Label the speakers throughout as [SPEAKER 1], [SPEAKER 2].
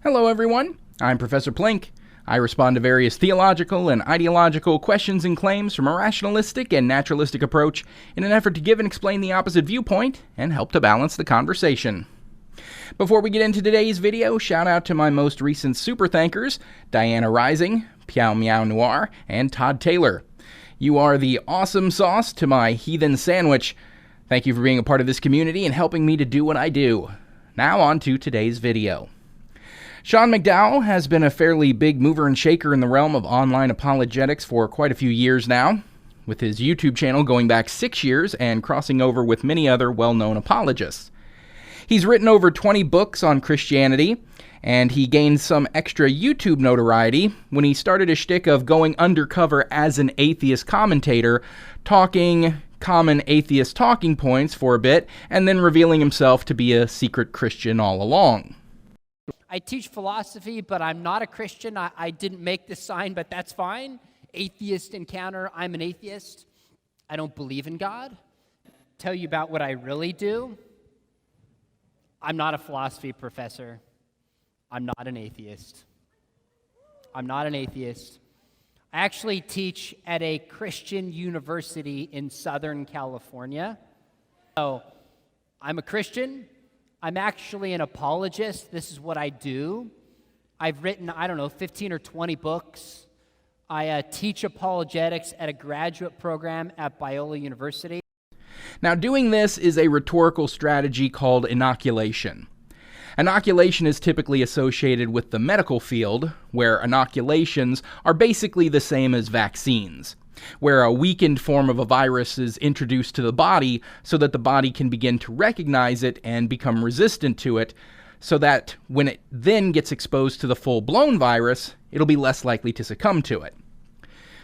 [SPEAKER 1] Hello everyone, I'm Professor Plink. I respond to various theological and ideological questions and claims from a rationalistic and naturalistic approach in an effort to give and explain the opposite viewpoint and help to balance the conversation. Before we get into today's video, shout out to my most recent super thankers, Diana Rising, Piao Meow Noir, and Todd Taylor. You are the awesome sauce to my heathen sandwich. Thank you for being a part of this community and helping me to do what I do. Now on to today's video. Sean McDowell has been a fairly big mover and shaker in the realm of online apologetics for quite a few years now, with his YouTube channel going back 6 years and crossing over with many other well-known apologists. He's written over 20 books on Christianity, and he gained some extra YouTube notoriety when he started a shtick of going undercover as an atheist commentator, talking common atheist talking points for a bit, and then revealing himself to be a secret Christian all along.
[SPEAKER 2] I teach philosophy, but I'm not a Christian. I didn't make this sign, but that's fine. Atheist encounter, I'm an atheist. I don't believe in God. Tell you about what I really do. I'm not a philosophy professor. I'm not an atheist. I'm not an atheist. I actually teach at a Christian university in Southern California. So I'm a Christian. I'm actually an apologist. This is what I do. I've written, 15 or 20 books. I teach apologetics at a graduate program at Biola University.
[SPEAKER 1] Now, doing this is a rhetorical strategy called inoculation. Inoculation is typically associated with the medical field, where inoculations are basically the same as vaccines, where a weakened form of a virus is introduced to the body so that the body can begin to recognize it and become resistant to it, so that when it then gets exposed to the full-blown virus, it'll be less likely to succumb to it.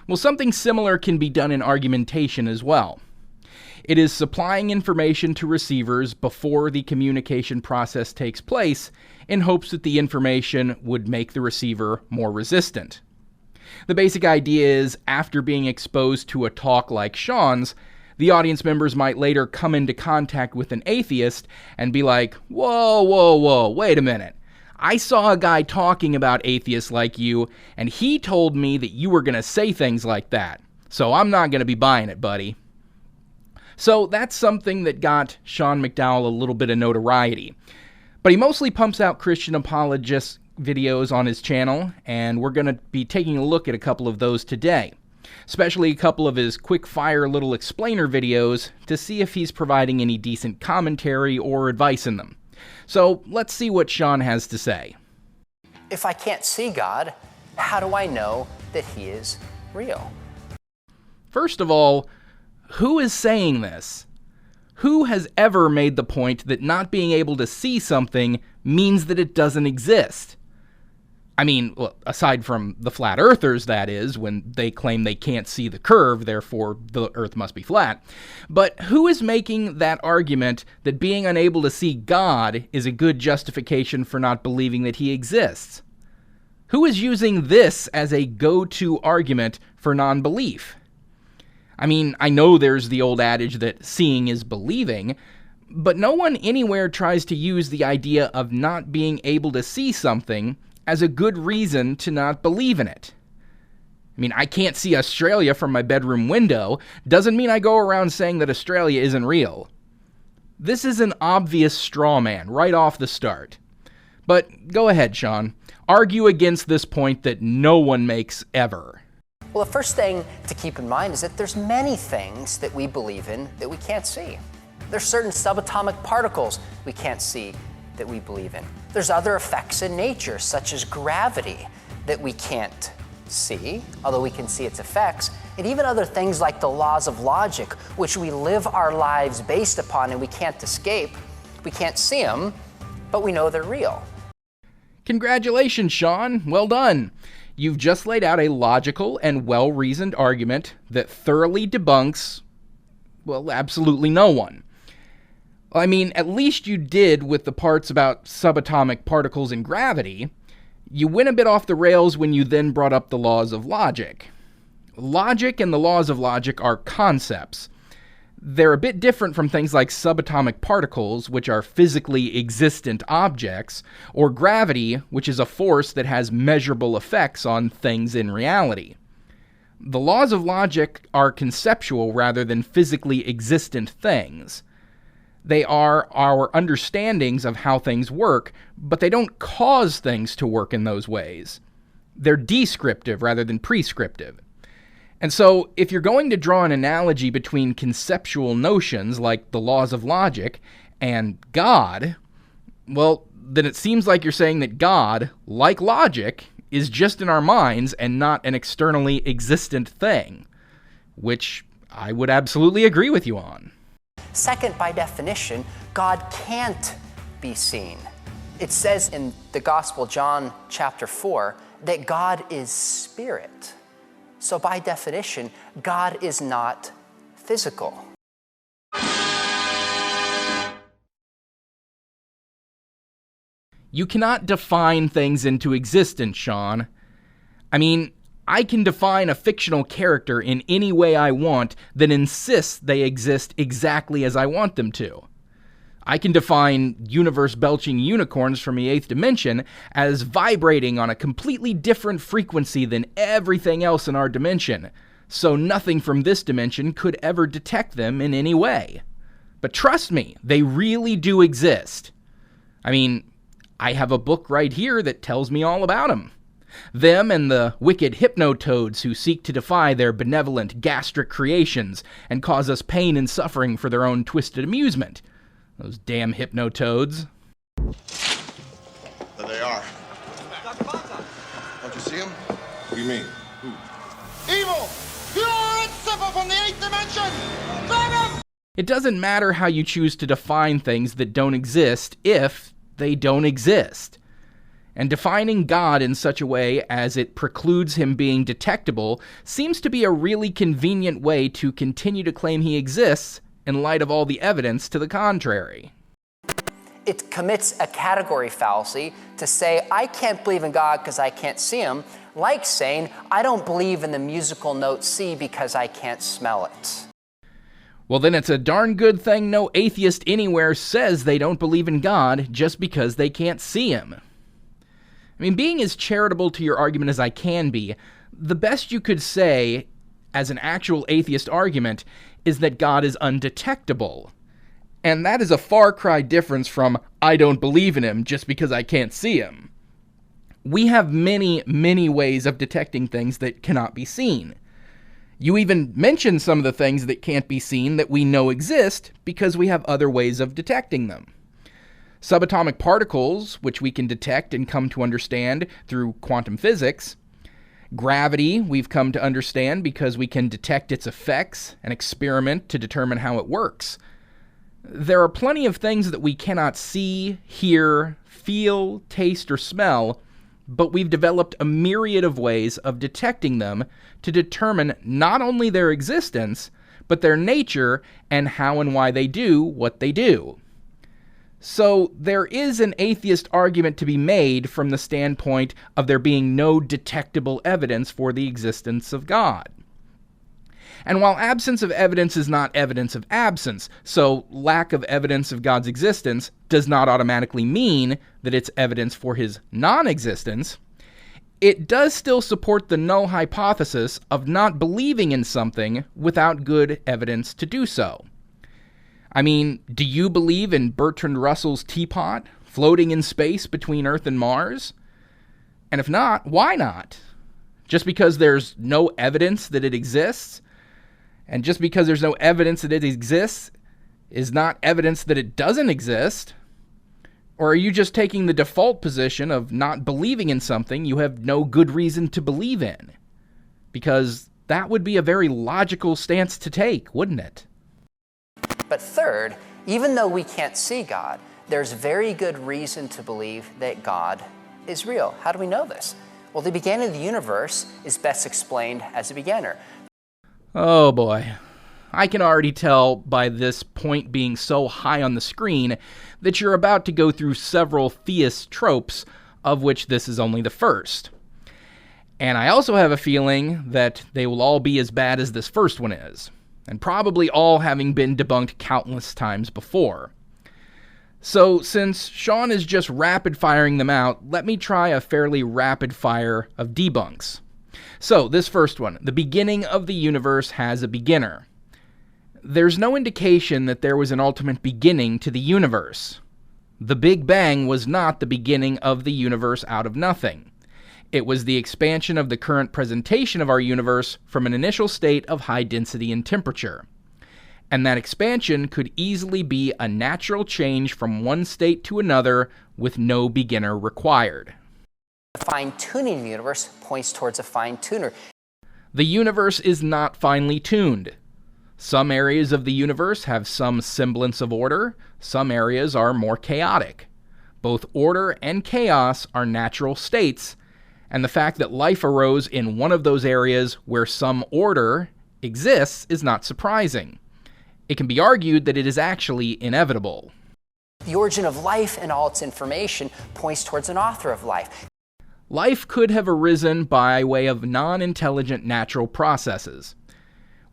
[SPEAKER 1] Well, something similar can be done in argumentation as well. It is supplying information to receivers before the communication process takes place in hopes that the information would make the receiver more resistant. The basic idea is, after being exposed to a talk like Sean's, the audience members might later come into contact with an atheist and be like, whoa, wait a minute. I saw a guy talking about atheists like you, and he told me that you were going to say things like that, so I'm not going to be buying it, buddy. So that's something that got Sean McDowell a little bit of notoriety. But he mostly pumps out Christian apologist videos on his channel, and we're going to be taking a look at a couple of those today, especially a couple of his quick-fire little explainer videos to see if he's providing any decent commentary or advice in them. So let's see what Sean has to say.
[SPEAKER 3] If I can't see God, how do I know that He is real?
[SPEAKER 1] First of all, who is saying this? Who has ever made the point that not being able to see something means that it doesn't exist? I mean, well, aside from the flat earthers, that is, when they claim they can't see the curve, therefore the earth must be flat. But who is making that argument that being unable to see God is a good justification for not believing that He exists? Who is using this as a go-to argument for non-belief? I mean, I know there's the old adage that seeing is believing, but no one anywhere tries to use the idea of not being able to see something as a good reason to not believe in it. I mean, I can't see Australia from my bedroom window doesn't mean I go around saying that Australia isn't real. This is an obvious straw man right off the start. But go ahead, Sean. Argue against this point that no one makes ever.
[SPEAKER 3] Well, the first thing to keep in mind is that there's many things that we believe in that we can't see. There's certain subatomic particles we can't see that we believe in. There's other effects in nature, such as gravity, that we can't see, although we can see its effects, and even other things like the laws of logic, which we live our lives based upon and we can't escape. We can't see them, but we know they're real.
[SPEAKER 1] Congratulations, Sean. Well done. You've just laid out a logical and well-reasoned argument that thoroughly debunks, well, absolutely no one. I mean, at least you did with the parts about subatomic particles and gravity. You went a bit off the rails when you then brought up the laws of logic. Logic and the laws of logic are concepts. They're a bit different from things like subatomic particles, which are physically existent objects, or gravity, which is a force that has measurable effects on things in reality. The laws of logic are conceptual rather than physically existent things. They are our understandings of how things work, but they don't cause things to work in those ways. They're descriptive rather than prescriptive. And so, if you're going to draw an analogy between conceptual notions like the laws of logic and God, well, then it seems like you're saying that God, like logic, is just in our minds and not an externally existent thing, which I would absolutely agree with you on.
[SPEAKER 3] Second, by definition, God can't be seen. It says in the Gospel, John chapter 4, that God is spirit. So by definition, God is not physical.
[SPEAKER 1] You cannot define things into existence, Sean. I mean, I can define a fictional character in any way I want that insists they exist exactly as I want them to. I can define universe-belching unicorns from the 8th dimension as vibrating on a completely different frequency than everything else in our dimension, so nothing from this dimension could ever detect them in any way. But trust me, they really do exist. I mean, I have a book right here that tells me all about them. Them and the wicked hypnotoads who seek to defy their benevolent gastric creations and cause us pain and suffering for their own twisted amusement. Those damn hypnotoads.
[SPEAKER 4] There they are. Don't you see them? What do you mean? Who? Evil! Pure and simple from the 8th dimension! Bang 'em!
[SPEAKER 1] It doesn't matter how you choose to define things that don't exist if they don't exist. And defining God in such a way as it precludes him being detectable seems to be a really convenient way to continue to claim he exists in light of all the evidence to the contrary.
[SPEAKER 3] It commits a category fallacy to say, I can't believe in God because I can't see him, like saying, I don't believe in the musical note C because I can't smell it.
[SPEAKER 1] Well, then it's a darn good thing no atheist anywhere says they don't believe in God just because they can't see him. I mean, being as charitable to your argument as I can be, the best you could say as an actual atheist argument is that God is undetectable. And that is a far cry difference from, I don't believe in him just because I can't see him. We have many, many ways of detecting things that cannot be seen. You even mention some of the things that can't be seen that we know exist because we have other ways of detecting them. Subatomic particles, which we can detect and come to understand through quantum physics. Gravity, we've come to understand because we can detect its effects and experiment to determine how it works. There are plenty of things that we cannot see, hear, feel, taste, or smell, but we've developed a myriad of ways of detecting them to determine not only their existence, but their nature and how and why they do what they do. So there is an atheist argument to be made from the standpoint of there being no detectable evidence for the existence of God. And while absence of evidence is not evidence of absence, so lack of evidence of God's existence does not automatically mean that it's evidence for his non-existence, it does still support the null hypothesis of not believing in something without good evidence to do so. I mean, do you believe in Bertrand Russell's teapot floating in space between Earth and Mars? And if not, why not? Just because there's no evidence that it exists? And just because there's no evidence that it exists is not evidence that it doesn't exist? Or are you just taking the default position of not believing in something you have no good reason to believe in? Because that would be a very logical stance to take, wouldn't it?
[SPEAKER 3] But third, even though we can't see God, there's very good reason to believe that God is real. How do we know this? Well, the beginning of the universe is best explained as a beginner.
[SPEAKER 1] Oh boy. I can already tell by this point being so high on the screen that you're about to go through several theist tropes, of which this is only the first. And I also have a feeling that they will all be as bad as this first one is. and probably all having been debunked countless times before. So, since Sean is just rapid-firing them out, let me try a fairly rapid fire of debunks. So, this first one, the beginning of the universe has a beginner. There's no indication that there was an ultimate beginning to the universe. The Big Bang was not the beginning of the universe out of nothing. It was the expansion of the current presentation of our universe from an initial state of high density and temperature. And that expansion could easily be a natural change from one state to another with no beginner required.
[SPEAKER 3] The fine-tuning of the universe points towards a fine-tuner.
[SPEAKER 1] The universe is not finely tuned. Some areas of the universe have some semblance of order, some areas are more chaotic. Both order and chaos are natural states, and the fact that life arose in one of those areas where some order exists is not surprising. It can be argued that it is actually inevitable.
[SPEAKER 3] The origin of life and all its information points towards an author of life.
[SPEAKER 1] Life could have arisen by way of non-intelligent natural processes.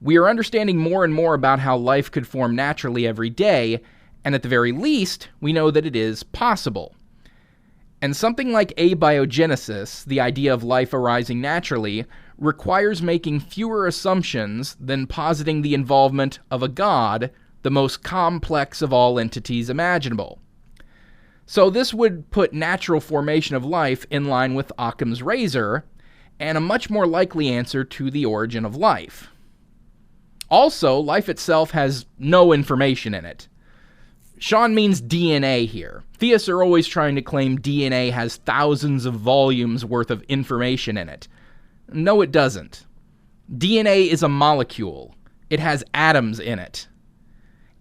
[SPEAKER 1] We are understanding more and more about how life could form naturally every day, and at the very least, we know that it is possible. And something like abiogenesis, the idea of life arising naturally, requires making fewer assumptions than positing the involvement of a god, the most complex of all entities imaginable. So this would put natural formation of life in line with Occam's razor, and a much more likely answer to the origin of life. Also, life itself has no information in it. Sean means DNA here. Theists are always trying to claim DNA has thousands of volumes worth of information in it. No, it doesn't. DNA is a molecule. It has atoms in it.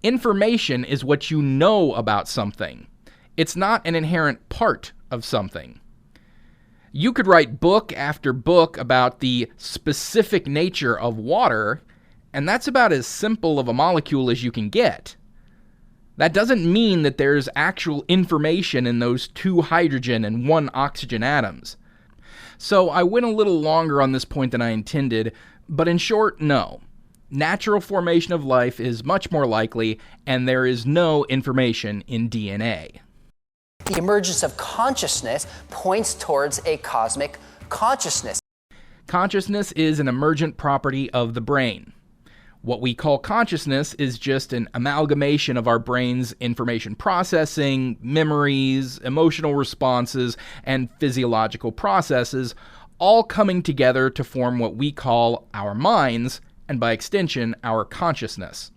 [SPEAKER 1] Information is what you know about something. It's not an inherent part of something. You could write book after book about the specific nature of water, and that's about as simple of a molecule as you can get. That doesn't mean that there's actual information in those 2 hydrogen and 1 oxygen atoms. So I went a little longer on this point than I intended, but in short, no. Natural formation of life is much more likely, and there is no information in DNA.
[SPEAKER 3] The emergence of consciousness points towards a cosmic consciousness.
[SPEAKER 1] Consciousness is an emergent property of the brain. What we call consciousness is just an amalgamation of our brain's information processing, memories, emotional responses, and physiological processes, all coming together to form what we call our minds, and by extension, our consciousness.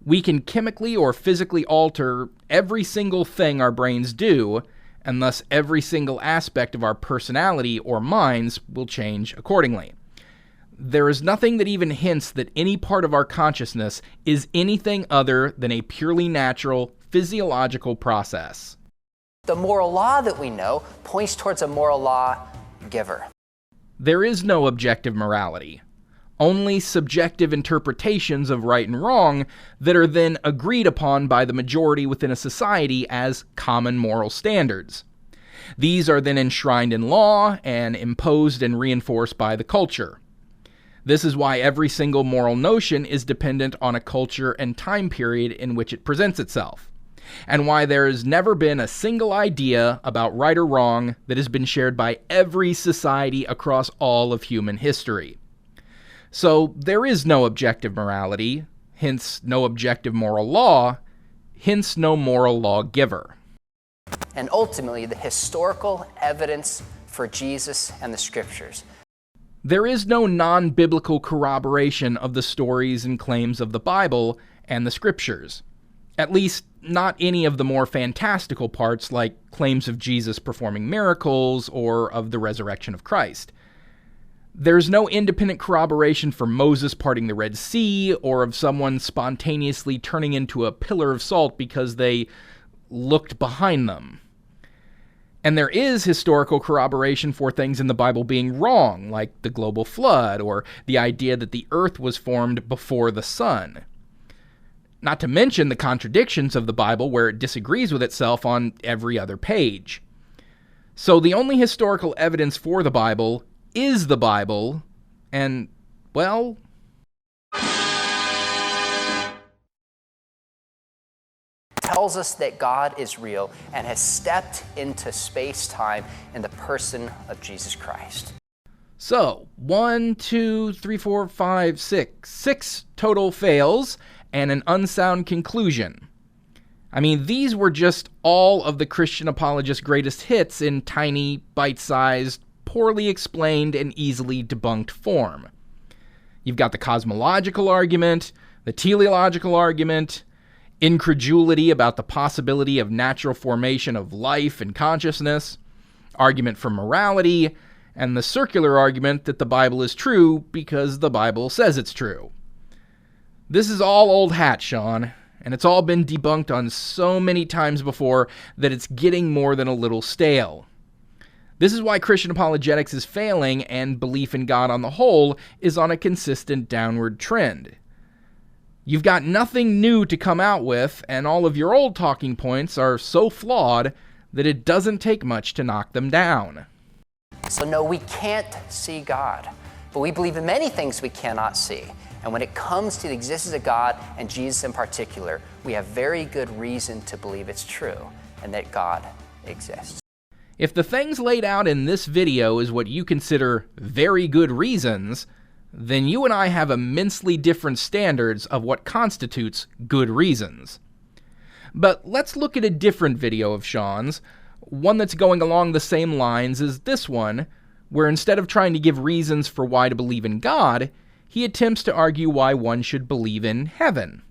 [SPEAKER 1] We can chemically or physically alter every single thing our brains do, and thus every single aspect of our personality or minds will change accordingly. There is nothing that even hints that any part of our consciousness is anything other than a purely natural, physiological process.
[SPEAKER 3] The moral law that we know points towards a moral law giver.
[SPEAKER 1] There is no objective morality, only subjective interpretations of right and wrong that are then agreed upon by the majority within a society as common moral standards. These are then enshrined in law and imposed and reinforced by the culture. This is why every single moral notion is dependent on a culture and time period in which it presents itself, and why there has never been a single idea about right or wrong that has been shared by every society across all of human history. So there is no objective morality, hence no objective moral law, hence no moral lawgiver.
[SPEAKER 3] And ultimately, the historical evidence for Jesus and the Scriptures.
[SPEAKER 1] There is no non-biblical corroboration of the stories and claims of the Bible and the Scriptures. At least, not any of the more fantastical parts like claims of Jesus performing miracles or of the resurrection of Christ. There's no independent corroboration for Moses parting the Red Sea or of someone spontaneously turning into a pillar of salt because they looked behind them. And there is historical corroboration for things in the Bible being wrong, like the global flood or the idea that the earth was formed before the sun. Not to mention the contradictions of the Bible where it disagrees with itself on every other page. So the only historical evidence for the Bible is the Bible, and, well...
[SPEAKER 3] tells us that God is real and has stepped into space-time in the person of Jesus Christ.
[SPEAKER 1] So, 1, 2, 3, 4, 5, 6. 6 total fails and an unsound conclusion. I mean, these were just all of the Christian apologists' greatest hits in tiny, bite-sized, poorly explained, and easily debunked form. You've got the cosmological argument, the teleological argument, incredulity about the possibility of natural formation of life and consciousness, argument for morality, and the circular argument that the Bible is true because the Bible says it's true. This is all old hat, Sean, and it's all been debunked on so many times before that it's getting more than a little stale. This is why Christian apologetics is failing and belief in God on the whole is on a consistent downward trend. You've got nothing new to come out with, and all of your old talking points are so flawed that it doesn't take much to knock them down.
[SPEAKER 3] So no, we can't see God, but we believe in many things we cannot see. And when it comes to the existence of God and Jesus in particular, we have very good reason to believe it's true and that God exists.
[SPEAKER 1] If the things laid out in this video is what you consider very good reasons, then you and I have immensely different standards of what constitutes good reasons. But let's look at a different video of Sean's, one that's going along the same lines as this one, where instead of trying to give reasons for why to believe in God, he attempts to argue why one should believe in heaven.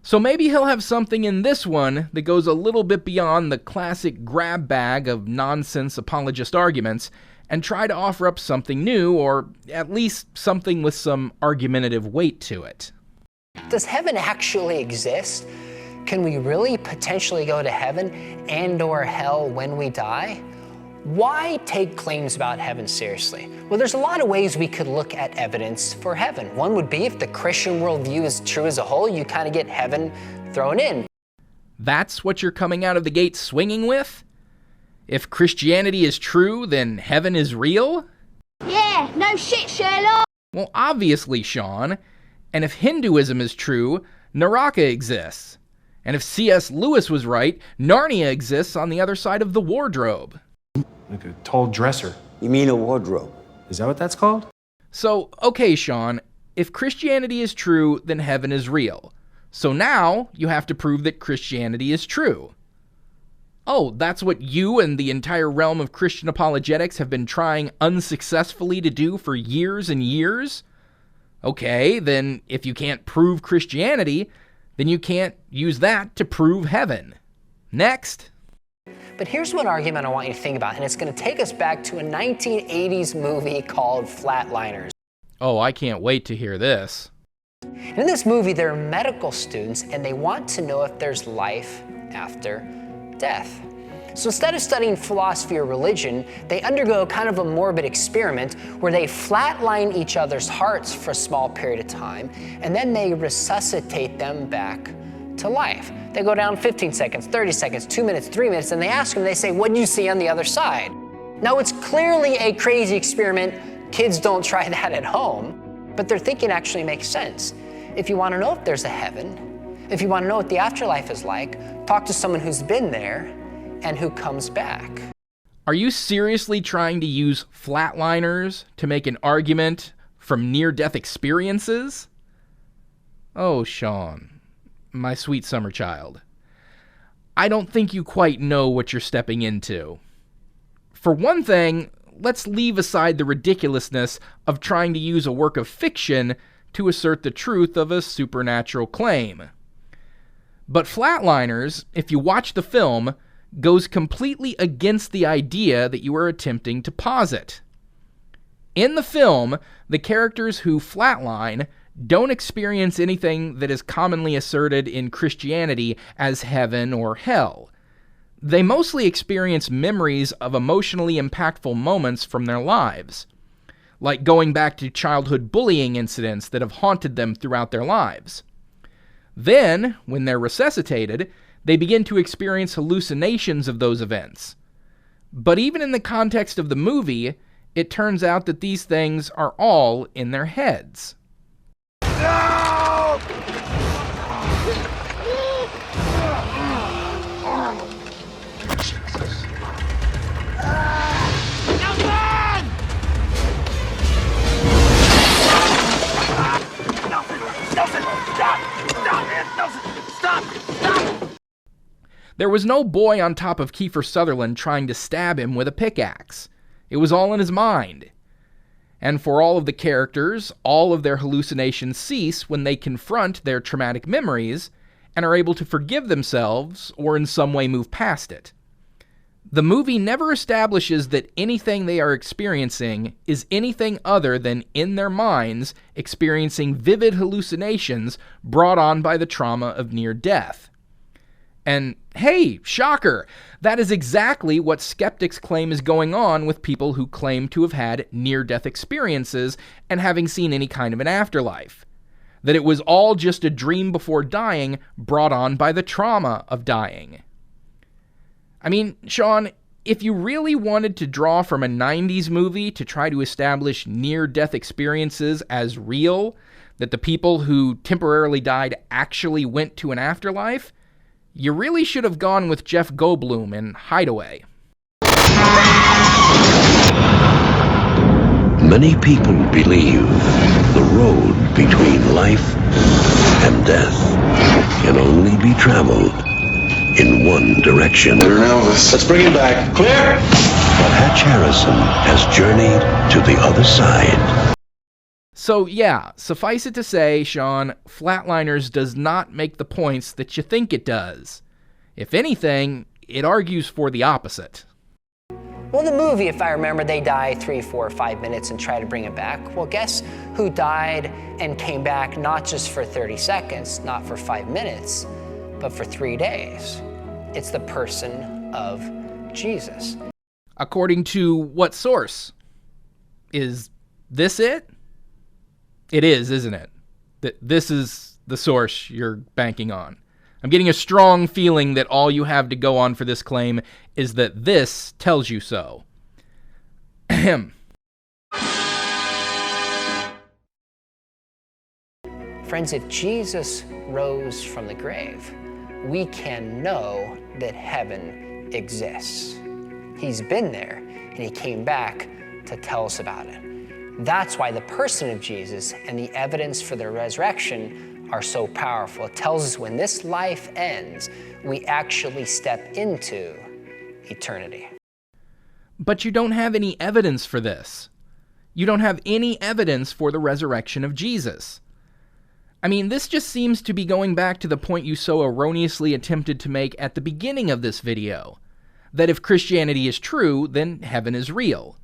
[SPEAKER 1] So maybe he'll have something in this one that goes a little bit beyond the classic grab bag of nonsense apologist arguments and try to offer up something new, or at least something with some argumentative weight to it.
[SPEAKER 3] Does heaven actually exist? Can we really potentially go to heaven and/or hell when we die? Why take claims about heaven seriously? Well, there's a lot of ways we could look at evidence for heaven. One would be if the Christian worldview is true as a whole, you kind of get heaven thrown in.
[SPEAKER 1] That's what you're coming out of the gate swinging with? If Christianity is true, then heaven is real?
[SPEAKER 5] Yeah, no shit, Sherlock.
[SPEAKER 1] Well, obviously, Sean. And if Hinduism is true, Naraka exists. And if C.S. Lewis was right, Narnia exists on the other side of the wardrobe.
[SPEAKER 6] Like a tall dresser.
[SPEAKER 7] You mean a wardrobe?
[SPEAKER 6] Is that what that's called?
[SPEAKER 1] So, okay, Sean, if Christianity is true, then heaven is real. So now you have to prove that Christianity is true. Oh, that's what you and the entire realm of Christian apologetics have been trying unsuccessfully to do for years and years? Okay, then if you can't prove Christianity, then you can't use that to prove heaven. Next.
[SPEAKER 3] But here's one argument I want you to think about, and it's going to take us back to a 1980s movie called Flatliners.
[SPEAKER 1] Oh, I can't wait to hear this.
[SPEAKER 3] In this movie, there are medical students, and they want to know if there's life after death. So instead of studying philosophy or religion, they undergo kind of a morbid experiment where they flatline each other's hearts for a small period of time, and then they resuscitate them back to life. They go down 15 seconds, 30 seconds, 2 minutes, 3 minutes, and they ask them, they say, what do you see on the other side? Now, it's clearly a crazy experiment. Kids don't try that at home, but their thinking actually makes sense. If you want to know if there's a heaven, if you want to know what the afterlife is like, talk to someone who's been there and who comes back.
[SPEAKER 1] Are you seriously trying to use Flatliners to make an argument from near-death experiences? Oh, Sean, my sweet summer child. I don't think you quite know what you're stepping into. For one thing, let's leave aside the ridiculousness of trying to use a work of fiction to assert the truth of a supernatural claim. But Flatliners, if you watch the film, goes completely against the idea that you are attempting to posit. In the film, the characters who flatline don't experience anything that is commonly asserted in Christianity as heaven or hell. They mostly experience memories of emotionally impactful moments from their lives, like going back to childhood bullying incidents that have haunted them throughout their lives. Then, when they're resuscitated, they begin to experience hallucinations of those events. But even in the context of the movie, it turns out that these things are all in their heads.
[SPEAKER 4] No!
[SPEAKER 1] There was no boy on top of Kiefer Sutherland trying to stab him with a pickaxe. It was all in his mind. And for all of the characters, all of their hallucinations cease when they confront their traumatic memories and are able to forgive themselves or in some way move past it. The movie never establishes that anything they are experiencing is anything other than in their minds experiencing vivid hallucinations brought on by the trauma of near death. And hey, shocker, that is exactly what skeptics claim is going on with people who claim to have had near-death experiences and having seen any kind of an afterlife. That it was all just a dream before dying brought on by the trauma of dying. I mean, Sean, if you really wanted to draw from a 90s movie to try to establish near-death experiences as real, that the people who temporarily died actually went to an afterlife, you really should have gone with Jeff Goldblum in Hideaway.
[SPEAKER 7] Many people believe the road between life and death can only be traveled in one direction.
[SPEAKER 4] Let's bring him back. Clear!
[SPEAKER 7] But Hatch Harrison has journeyed to the other side.
[SPEAKER 1] So yeah, suffice it to say, Sean, Flatliners does not make the points that you think it does. If anything, it argues for the opposite.
[SPEAKER 3] Well, in the movie, if I remember, they die 3, 4, 5 minutes and try to bring it back. Well, guess who died and came back not just for 30 seconds, not for 5 minutes, but for 3 days? It's the person of Jesus.
[SPEAKER 1] According to what source? Is this it? It is, isn't it? This is the source you're banking on. I'm getting a strong feeling that all you have to go on for this claim is that this tells you so. Ahem.
[SPEAKER 3] Friends, if Jesus rose from the grave, we can know that heaven exists. He's been there, and he came back to tell us about it. That's why the person of Jesus and the evidence for the resurrection are so powerful. It tells us when this life ends, we actually step into eternity.
[SPEAKER 1] But you don't have any evidence for this. You don't have any evidence for the resurrection of Jesus. I mean, this just seems to be going back to the point you so erroneously attempted to make at the beginning of this video, that if Christianity is true, then heaven is real.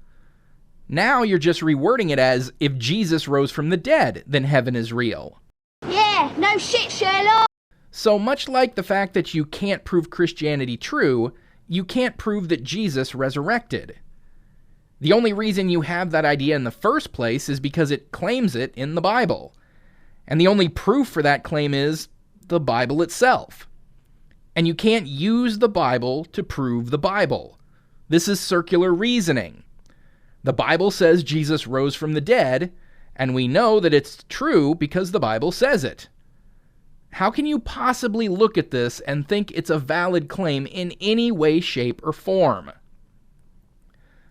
[SPEAKER 1] Now you're just rewording it as, if Jesus rose from the dead, then heaven is real.
[SPEAKER 5] Yeah, no shit, Sherlock.
[SPEAKER 1] So much like the fact that you can't prove Christianity true, you can't prove that Jesus resurrected. The only reason you have that idea in the first place is because it claims it in the Bible. And the only proof for that claim is the Bible itself. And you can't use the Bible to prove the Bible. This is circular reasoning. The Bible says Jesus rose from the dead, and we know that it's true because the Bible says it. How can you possibly look at this and think it's a valid claim in any way, shape, or form?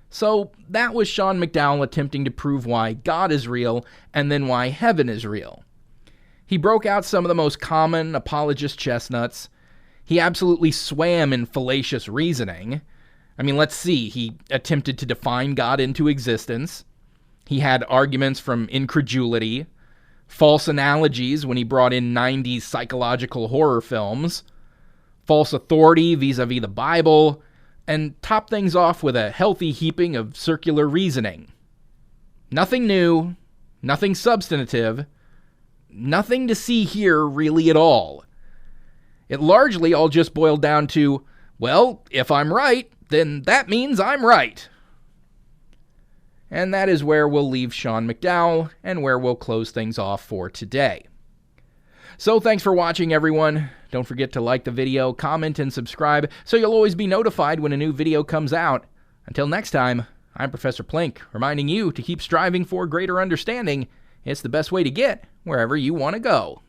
[SPEAKER 1] So that was Sean McDowell attempting to prove why God is real and then why heaven is real. He broke out some of the most common apologist chestnuts. He absolutely swam in fallacious reasoning. I mean, let's see. He attempted to define God into existence. He had arguments from incredulity, false analogies when he brought in 90s psychological horror films, false authority vis-a-vis the Bible, and topped things off with a healthy heaping of circular reasoning. Nothing new, nothing substantive, nothing to see here really at all. It largely all just boiled down to, well, if I'm right, then that means I'm right. And that is where we'll leave Sean McDowell and where we'll close things off for today. So thanks for watching, everyone. Don't forget to like the video, comment, and subscribe so you'll always be notified when a new video comes out. Until next time, I'm Professor Plink, reminding you to keep striving for greater understanding. It's the best way to get wherever you want to go.